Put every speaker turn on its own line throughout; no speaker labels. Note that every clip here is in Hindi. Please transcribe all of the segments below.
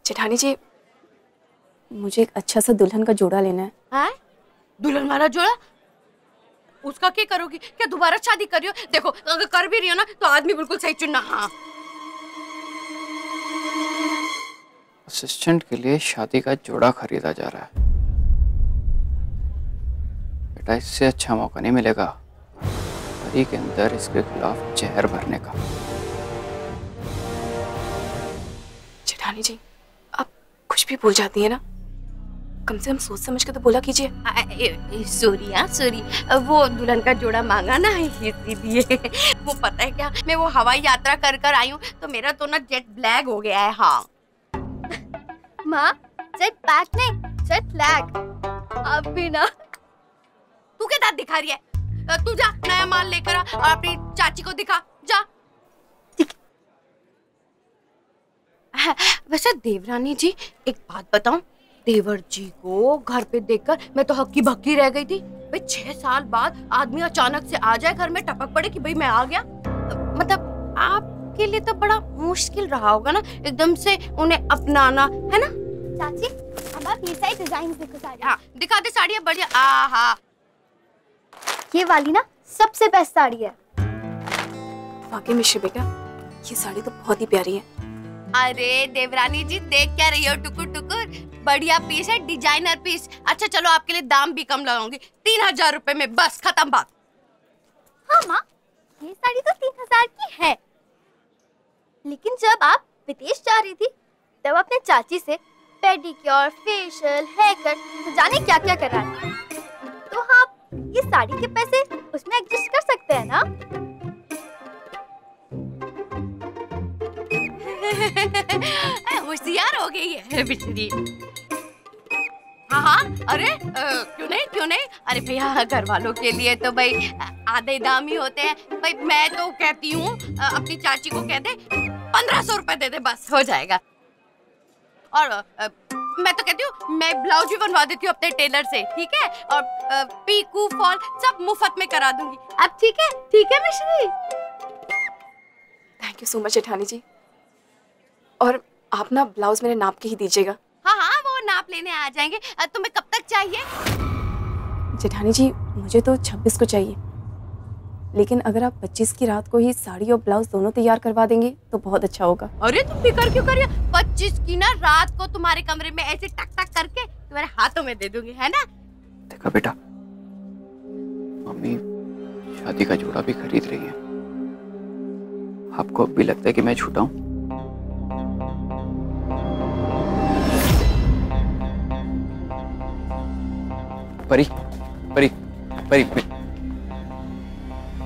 जेठानी जी, मुझे एक अच्छा सा दुल्हन का जोड़ा लेना है।
हाँ? दुल्हन वाला जोड़ा? उसका क्या करोगी? क्या दोबारा शादी कर रही हो? देखो, अगर कर भी रही हो ना तो आदमी बिल्कुल सही चुनना। हाँ,
असिस्टेंट के लिए शादी का जोड़ा खरीदा जा रहा है। बेटा, इससे अच्छा मौका नहीं मिलेगा परी के अंदर इसके खिलाफ जहर भरने का।
जेठानी जी, आप कुछ भी भूल जाती है ना, कम से कम सोच समझ के तो बोला कीजिए।
सॉरी, वो दुल्हन का जोड़ा मांगा ना इसीलिए। वो पता है क्या, मैं वो हवाई यात्रा कर कर आई हूँ तो मेरा तो ना जेट ब्लैक हो गया है। हाँ
माँ, जेट पैक नहीं, जेट लैग। अब भी ना।
तू क्या दांत दिखा रही है? तू जा नया माल लेकर आ और अपनी चाची को दिखा, जा। वैसे देवरानी जी, एक बात बताऊं, देवर जी को घर पे देखकर मैं तो हक्की भक्की रह गई थी। भाई 6 साल बाद आदमी अचानक से आ जाए घर में, टपक पड़े कि भाई मैं आ गया। मतलब आपके लिए तो बड़ा मुश्किल रहा होगा ना एकदम से उन्हें अपनाना, है ना?
चाची, अब आप ये सारी डिजाइन देखो साड़ी।
हाँ, दिखा दे साड़ी बढ़िया। आहा,
ये वाली ना सबसे बेस्ट साड़ी है।
वाकई में शिबिका, ये साड़ी तो बहुत ही प्यारी है।
अरे देवरानी जी, देख क्या रही हो टुकुर टुकुर? बढ़िया पीस है, डिजाइनर पीस। अच्छा चलो, आपके लिए दाम भी कम लगाऊंगी, 3000 रुपए में, बस खत्म बात।
हाँ माँ, ये साड़ी तो 3000 की है, लेकिन जब आप विदेश जा रही थी तब अपने चाची से पेडिक्योर, फेशियल, हेयर कट, तो जाने क्या क्या कराया। तो हाँ, ये साड़ी के पैसे उसमें एडजस्ट कर सकते हैं ना?
होशियार हो गई है बिजली। हाँ, अरे क्यों नहीं। अरे भैया, घर वालों के लिए तो भाई आधे दाम ही होते हैं। भाई मैं तो कहती हूँ अपनी चाची को कह दे 1500 रुपए दे दे, बस हो जाएगा। और मैं तो कहती हूँ मैं ब्लाउज भी बनवा देती हूँ अपने टेलर से, ठीक है? और पीकू फॉल सब मुफ्त में करा दूंगी। अब ठीक है मिश्री?
थैंक यू सो मच जेठानी जी। और आप ना ब्लाउज मेरे नाप के ही दीजिएगा।
हाँ, वो नाप लेने आ जाएंगे। तुम्हें कब तक चाहिए?
जेठानी जी, मुझे तो 26 को चाहिए, लेकिन अगर आप 25 की रात को ही साड़ी और ब्लाउज दोनों तैयार करवा देंगे तो बहुत अच्छा होगा।
अरे तुम फिक्र क्यों कर रही हो? 25 की ना रात को तुम्हारे कमरे में ऐसे टक टक करके तुम्हारे हाथों में दे दूंगी, है ना?
देखा बेटा, मम्मी शादी का जोड़ा भी खरीद रही है। आपको अब भी लगता है कि मैं झूठा हूँ? परी परी परी,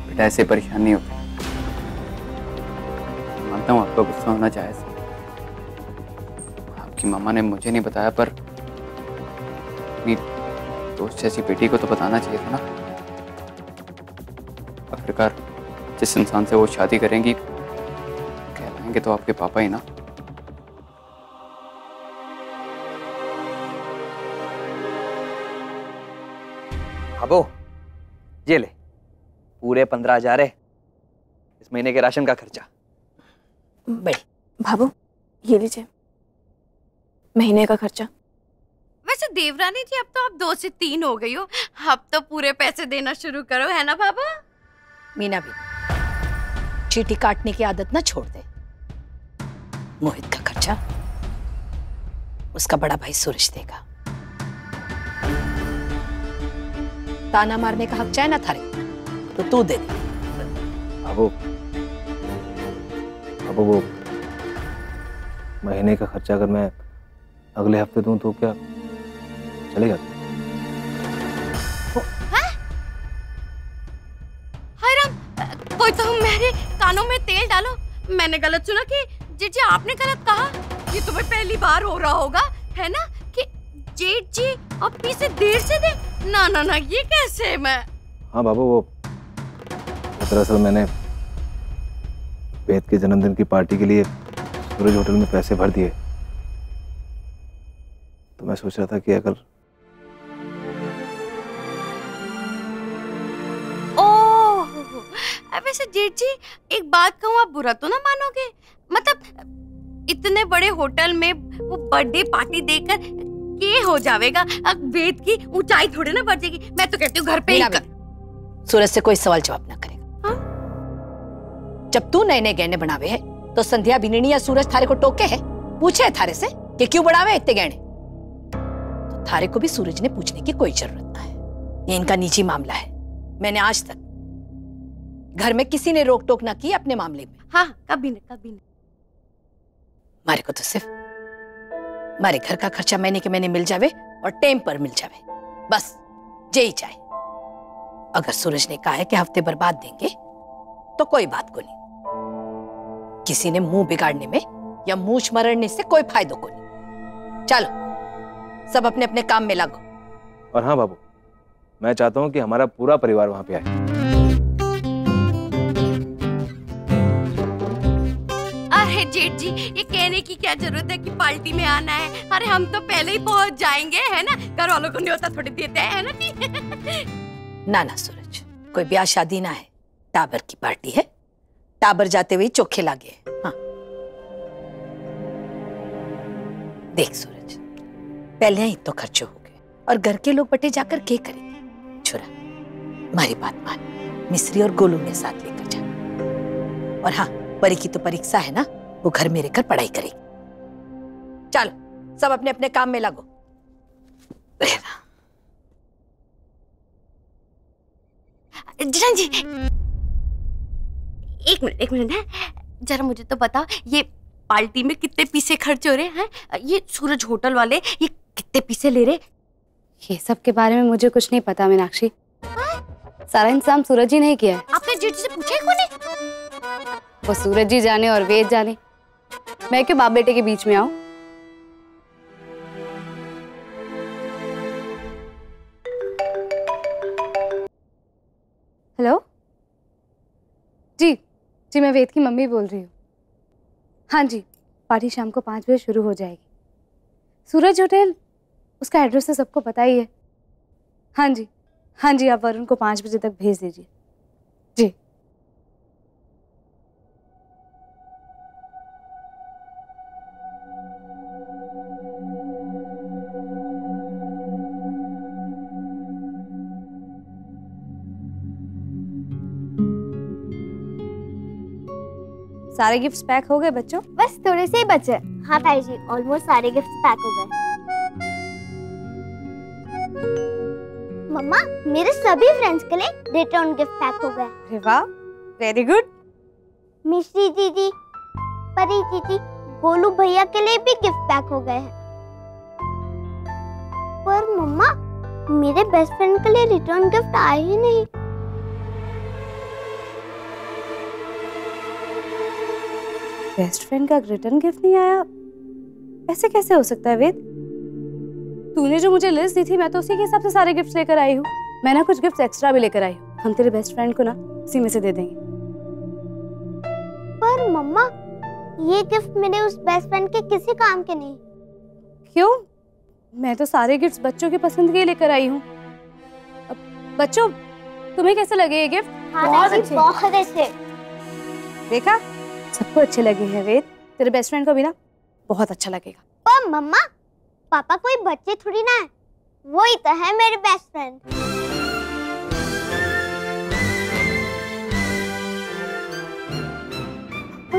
बेटा ऐसे परेशान नहीं होते। मानता हूँ आपका गुस्सा होना जायज है। आपकी मम्मा ने मुझे नहीं बताया, पर अपनी दोस्त जैसी बेटी को तो बताना चाहिए था ना। आखिरकार जिस इंसान से वो शादी करेंगी कहलाएंगे तो आपके पापा ही ना।
अबो, ये ले, पूरे 15,000 है इस महीने के राशन का खर्चा।
बड़ी भाभू, ये लीजिए महीने का खर्चा।
वैसे देवरानी जी, अब तो आप 2 से 3 हो गई हो, अब तो पूरे पैसे देना शुरू करो, है ना बाबा?
मीना भी चीटी काटने की आदत ना छोड़ दे। मोहित का खर्चा उसका बड़ा भाई सूरज देगा। ताना मारने का हक चाहे ना थारे तो तू दे दे।
अब वो महीने का खर्चा अगर मैं अगले हफ्ते दूं तो क्या चलेगा?
हाय राम, कोई तो मेरे कानों में तेल डालो। मैंने गलत सुना कि जीजी आपने गलत कहा? ये तुम्हें पहली बार हो रहा होगा, है ना, कि जेठ जी अपनी से देर से दे? ना, ये कैसे? मैं
हाँ बाबू, वो दरअसल मैंने वेद के जन्मदिन की पार्टी के लिए सूरज होटल में पैसे भर दिए, तो मैं सोच रहा था कि अगर
वैसे जेठ जी एक बात कहूँ, आप बुरा तो ना मानोगे? मतलब इतने बड़े होटल में वो बर्थडे पार्टी देकर के हो जाएगा। अब वेद की ऊंचाई थोड़ी ना बढ़ जाएगी। मैं तो कहती हूँ घर पे ही
सूरज से कोई सवाल जवाब ना करेगा।
हाँ?
जब तू नए नए गहने बनावे है तो संध्या बिननी या सूरज थारे को टोके है, पूछे है थारे से कि क्यों बढ़ावे इतने गहने? तो थारे को भी सूरज ने पूछने की कोई जरूरत ना है। ये इनका निजी मामला है। मैंने आज तक घर में किसी ने रोक टोक ना की अपने मामले में।
हाँ, कभी नहीं।
मारे को तो सिर्फ मारे घर का खर्चा महीने के महीने मिल जावे और टाइम पर मिल जावे, बस यही चाहे। अगर सूरज ने कहा है कि हफ्ते बर्बाद देंगे तो कोई बात को नहीं। किसी ने मुंह बिगाड़ने में या मूछ मरने से कोई फायदा को नहीं। चलो सब अपने अपने काम में लगो।
और हाँ बाबू, मैं चाहता हूँ कि हमारा पूरा परिवार वहां पे आए।
अरे जेठ जी, ये कहने की क्या जरूरत है कि पार्टी में आना है? अरे हम तो पहले ही पहुंच जाएंगे, है ना? घर वालों को न्योता थोड़ी देते हैं, है ना जी?
ना सूरज, कोई ब्याह शादी ना है, टाबर की पार्टी है। टाबर जाते हुए चोखे लागे। हाँ देख सूरज, पहले ही तो खर्चे हो गए और घर के लोग बटे जाकर क्या करेंगे? छुरा, हमारी बात मान, मिस्री और गोलू ने साथ लेकर जा। और हाँ, परी की तो परीक्षा है ना, वो घर में रहकर पढ़ाई करेगी। चलो सब अपने अपने काम में लगो।
जी एक मिनट है, जरा मुझे तो बताओ, ये पार्टी में कितने पैसे खर्च हो रहे हैं? ये सूरज होटल वाले ये कितने पैसे ले रहे?
ये सब के बारे में मुझे कुछ नहीं पता मीनाक्षी। सारा इंतजाम सूरज जी ने किया है।
आपने जेठ से पूछा है कौन?
वो सूरज जी जाने और वेद जाने, मैं क्यों बाप बेटे के बीच में आऊं? हेलो जी, मैं वेद की मम्मी बोल रही हूँ। हाँ जी, पार्टी शाम को 5 बजे शुरू हो जाएगी। सूरज होटल, उसका एड्रेस तो सबको पता ही है। हाँ जी, आप वरुण को 5 बजे तक भेज दीजिए। जी। सारे गिफ्ट्स पैक हो गए बच्चों?
बस थोड़े से ही बचे। हाँ ताई जी, ऑलमोस्ट सारे गिफ्ट्स पैक हो गए। मम्मा, मेरे सभी फ्रेंड्स के लिए रिटर्न गिफ्ट पैक हो गए।
अरे वाह, वेरी गुड।
मिश्री दीदी, परी दीदी, गोलू भैया के लिए भी गिफ्ट पैक हो गए हैं। पर मम्मा, मेरे बेस्ट फ्रेंड के लिए रिटर्न गिफ्ट आए ही नहीं।
बेस्ट फ्रेंड का रिटर्न गिफ्ट नहीं आया? ऐसे कैसे हो सकता है वेद? तूने जो मुझे लिस्ट दी थी, मैं तो उसी के हिसाब से सारे गिफ्ट्स लेकर आई हूँ। मैं ना कुछ गिफ्ट्स एक्स्ट्रा भी लेकर आई हूँ। हम तेरे बेस्ट फ्रेंड को ना उसी में से दे देंगे।
पर मम्मा, ये गिफ्ट मेरे उस बेस्ट फ्रेंड के किसी काम के नहीं।
क्यों? मैं तो सारे गिफ्ट्स बच्चों की पसंद के लेकर आई हूँ। बच्चों, तुम्हें कैसे लगे ये गिफ्ट?
बहुत अच्छे।
देखा, सबको अच्छे लगे हैं वेद। तेरे बेस्ट फ्रेंड को भी ना बहुत अच्छा लगेगा।
पर मम्मा, पापा कोई बच्चे थोड़ी ना है, वो ही तो है मेरे बेस्ट फ्रेंड।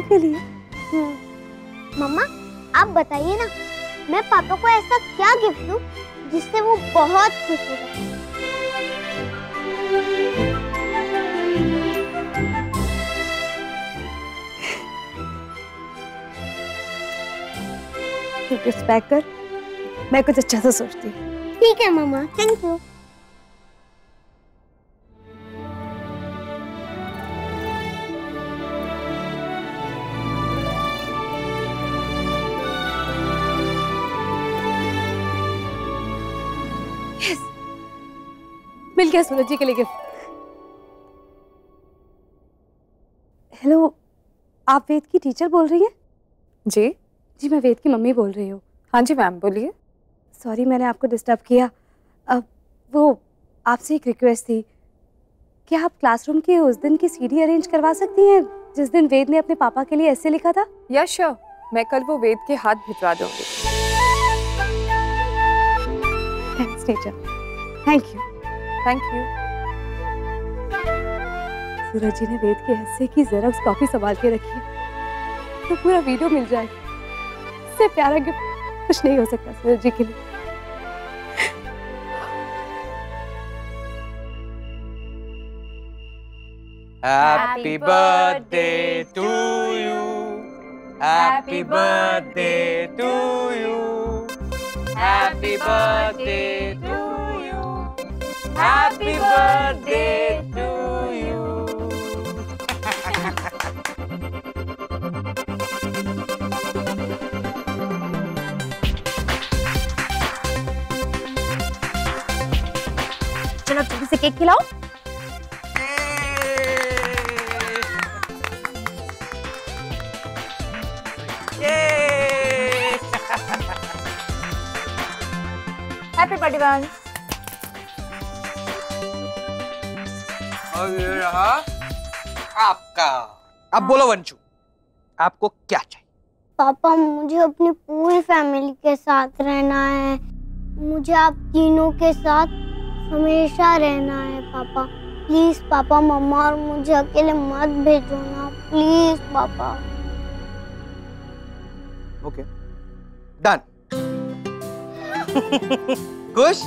के लिए
मम्मा, आप बताइए ना, मैं पापा को ऐसा क्या गिफ्ट दूं जिससे वो बहुत खुश हो जाए?
तू गिफ्ट पैक कर, मैं कुछ अच्छा सा सोचती हूँ।
ठीक है मम्मा, थैंक यू।
यस, मिल गया सूरज जी के लिए गिफ्ट। हेलो, आप वेद की टीचर बोल रही हैं? जी, मैं वेद की मम्मी बोल रही हूँ।
हाँ जी मैम, बोलिए।
सॉरी, मैंने आपको डिस्टर्ब किया। वो आपसे एक रिक्वेस्ट थी, क्या आप क्लासरूम की उस दिन की सीडी अरेंज करवा सकती हैं जिस दिन वेद ने अपने पापा के लिए ऐसे लिखा था?
या श्योर, मैं कल वो वेद के हाथ भिजवा दूंगी।
Thanks teacher, thank you.
Thank you.
Suraj ji ने वेद के हिस्से की जेरॉक्स कॉपी संभाल के रखी है, तो पूरा वीडियो मिल जाएगा। इससे प्यारा गिफ्ट कुछ नहीं हो सकता सूरज जी के लिए।
Happy birthday to you. Happy birthday to you. Happy birthday to you. Happy birthday to you.
चलो जल्दी से केक खिलाओ। हैप्पी बर्थडे वंश।
और ये रहा आपका। अब बोलो वंशु, आपको क्या चाहिए?
पापा मुझे अपनी पूरी फैमिली के साथ रहना है। मुझे आप तीनों के साथ हमेशा रहना है पापा। प्लीज पापा, मम्मा और मुझे अकेले मत भेजो ना, प्लीज पापा।
Okay, done. खुश?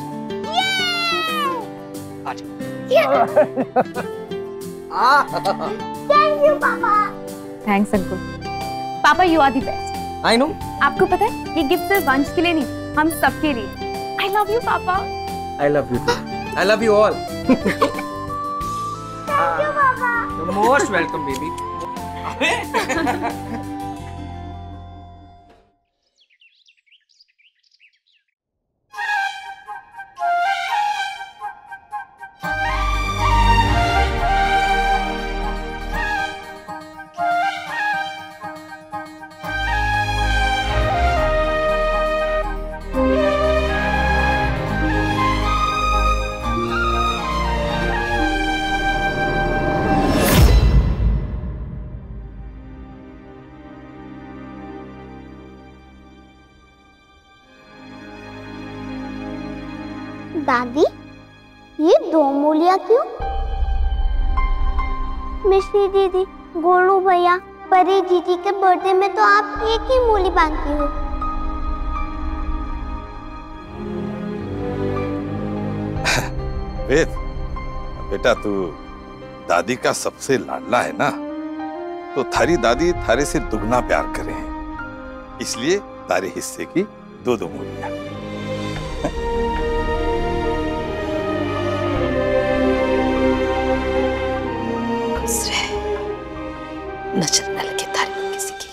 थैंक यू पापा।
Thanks uncle. पापा you are the best.
I know.
आपको पता है ये गिफ्ट सिर्फ वंश के लिए नहीं, हम सबके लिए। आई लव यू पापा।
I love you too. I love you all.
Thank you पापा।
You're most welcome, baby.
दादी, ये 2 मूलियाँ क्यों? मिश्री दीदी, गोलू भैया, परी दीदी के बर्थडे में तो आप एक ही मूली बांधती हो।
वेद, बेटा तू दादी का सबसे लाडला है ना, तो थारी दादी थारे से दुगना प्यार करे हैं, इसलिए तारे हिस्से की 2-2 मूलियाँ।
नजर न लगे तारे को किसी की।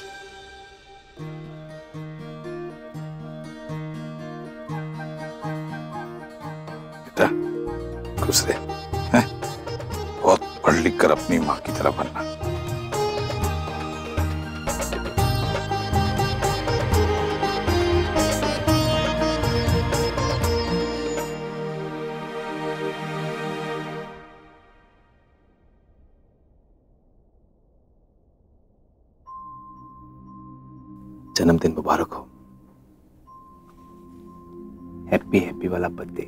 बेटा खुश रहे, बहुत पढ़ लिख कर अपनी माँ की तरह बनना।
जन्मदिन मुबारक हो। हैप्पी हैप्पी वाला बर्थडे।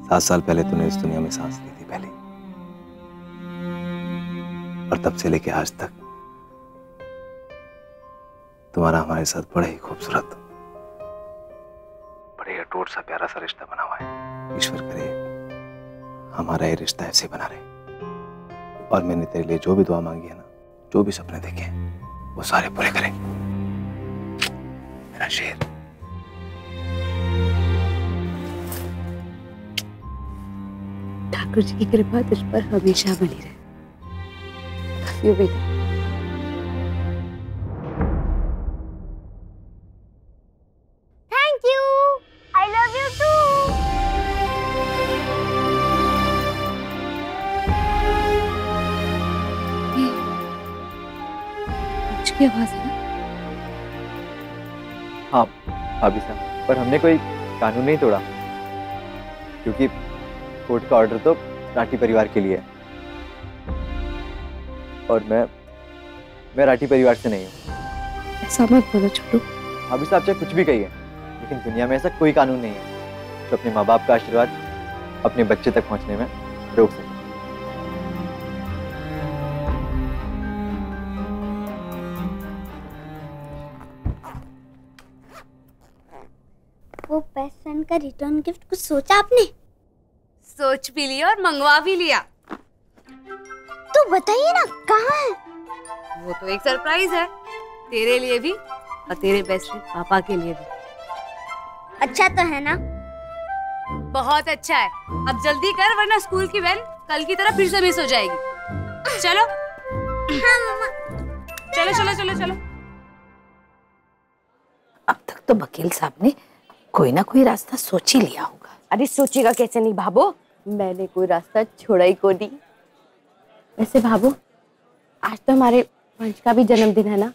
7 साल पहले तूने इस दुनिया में सांस ली थी पहले, और तब से लेके आज तक तुम्हारा हमारे साथ बड़ा ही खूबसूरत, बड़े अटूट सा प्यारा सा रिश्ता बना हुआ है। ईश्वर करे हमारा ये रिश्ता ऐसे बना रहे। और मैंने तेरे लिए जो भी दुआ मांगी है ना, जो भी सपने देखे हैं, वो सारे पूरे करेंगे मेरा शेर।
ठाकुर जी की कृपा तुझ पर हमेशा बनी रहे। लव यू बेटा।
Thank you. I love you too.
की आवाज है ना?
हाँ भाभी साहब, पर हमने कोई कानून नहीं तोड़ा, क्योंकि कोर्ट का ऑर्डर तो राठी परिवार के लिए है। और मैं मैं राठी परिवार से नहीं हूँ।
ऐसा मत बोलो छोटू।
भाभी साहब चाहे कुछ भी कहिए, लेकिन दुनिया में ऐसा कोई कानून नहीं है जो अपने माँ बाप का आशीर्वाद अपने बच्चे तक पहुँचने में रोक सके।
वो बेस्ट फ्रेंड का रिटर्न गिफ्ट कुछ सोचा आपने?
सोच भी लिया और मंगवा भी लिया।
तो बताइए ना कहाँ है?
वो तो एक सरप्राइज है, तेरे लिए भी और तेरे बेस्ट फ्रेंड पापा के लिए भी।
अच्छा तो है ना?
बहुत अच्छा है। अब जल्दी कर वरना स्कूल की वैन कल की तरह फिर से मिस हो जाएगी। चलो।
हाँ मम्मा।
चलो चलो चलो चलो।
अब तक तो वकील साहब ने कोई ना कोई रास्ता सोच ही लिया होगा।
अरे सोचेगा कैसे नहीं भाभो, मैंने कोई रास्ता छोड़ा ही को नहीं। वैसे भाभो, आज तो हमारे वंश का भी जन्मदिन है ना।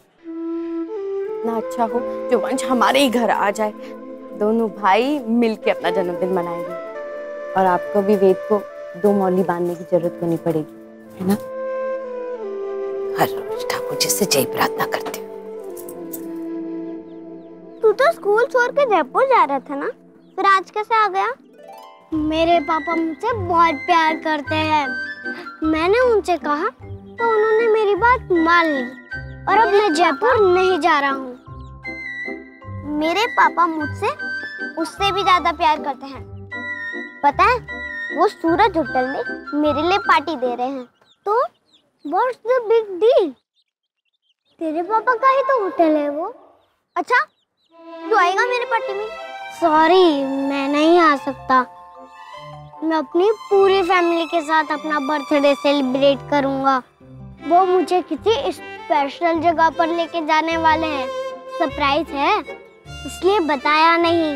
ना अच्छा हो जो वंश हमारे ही घर आ जाए, दोनों भाई मिलके अपना जन्मदिन मनाएंगे और आपको भी वेद को 2 मौली बांधने की जरूरत तो नहीं पड़ेगी, है ना?
हर रोज ठाकुर जी से यही प्रार्थना करती हूँ।
तू तो स्कूल छोड़ के जयपुर जा रहा था ना, फिर आज कैसे आ गया? मेरे पापा मुझसे बहुत प्यार करते हैं। मैंने उनसे कहा तो उन्होंने मेरी बात मान ली और अब मैं जयपुर नहीं जा रहा हूँ। मेरे पापा मुझसे उससे भी ज्यादा प्यार करते हैं। पता है, वो सूरज होटल में मेरे लिए पार्टी दे रहे हैं। तो व्हाट्स द बिग डील? तेरे पापा का ही तो होटल है वो। अच्छा, तू आएगा मेरे पार्टी में? सॉरी, मैं नहीं आ सकता। मैं अपनी पूरी फैमिली के साथ अपना बर्थडे सेलिब्रेट करूंगा। वो मुझे किसी स्पेशल जगह पर लेके जाने वाले हैं। सरप्राइज है, इसलिए बताया नहीं।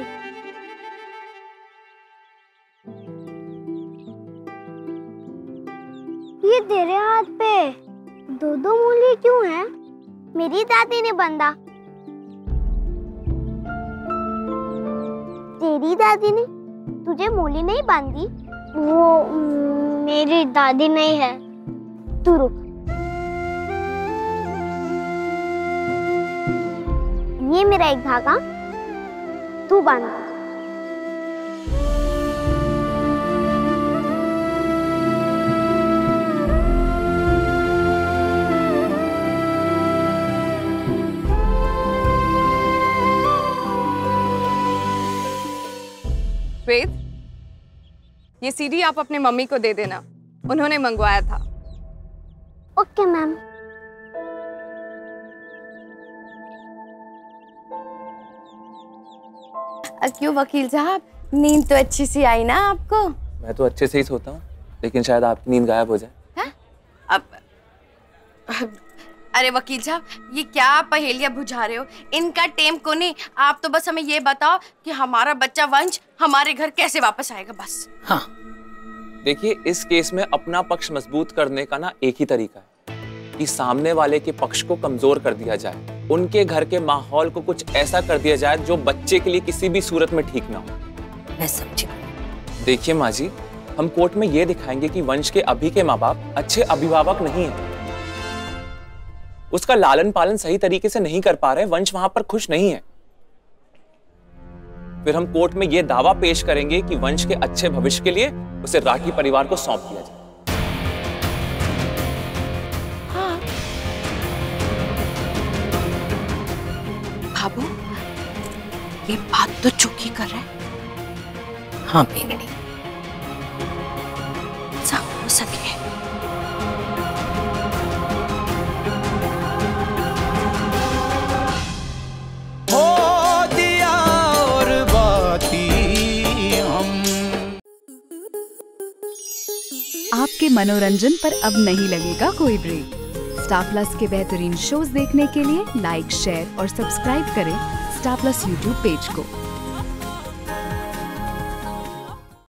ये तेरे हाथ पे 2 मूली क्यों हैं? मेरी दादी ने बांधा। तेरी दादी ने तुझे मूली नहीं बांधी? वो मेरी दादी नहीं है। तू रुक, ये मेरा एक धागा, तू बांध।
वेद, ये सीडी आप अपने मम्मी को दे देना, उन्होंने मंगवाया था।
Okay ma'am.
क्यों वकील साहब, नींद तो अच्छी सी आई ना आपको?
मैं तो अच्छे से ही सोता हूँ, लेकिन शायद आपकी नींद गायब हो जाए।
है? अब अरे वकील साहब, ये क्या पहेलियां बुझा रहे हो? इनका टेम को नहीं, आप तो बस हमें ये बताओ कि हमारा बच्चा वंश हमारे घर कैसे वापस आएगा, बस।
हाँ,
देखिए, इस केस में अपना पक्ष मजबूत करने का ना एक ही तरीका है कि सामने वाले के पक्ष को कमजोर कर दिया जाए। उनके घर के माहौल को कुछ ऐसा कर दिया जाए जो बच्चे के लिए किसी भी सूरत में ठीक ना हो।
मैं समझी।
देखिए माँ जी, हम कोर्ट में ये दिखाएंगे कि वंश के अभी के माँ बाप अच्छे अभिभावक नहीं हैं। उसका लालन पालन सही तरीके से नहीं कर पा रहे, वंश वहां पर खुश नहीं है। फिर हम कोर्ट में यह दावा पेश करेंगे कि वंश के अच्छे भविष्य के लिए उसे राठी परिवार को सौंप दिया जाए।
हाँ। बाबू, ये बात तो चुकी कर रहा है।
हाँ बेगड़ी,
सब हो सके।
आपके मनोरंजन पर अब नहीं लगेगा कोई ब्रेक। स्टार प्लस के बेहतरीन शोज देखने के लिए लाइक, शेयर और सब्सक्राइब करें स्टार प्लस यूट्यूब पेज को।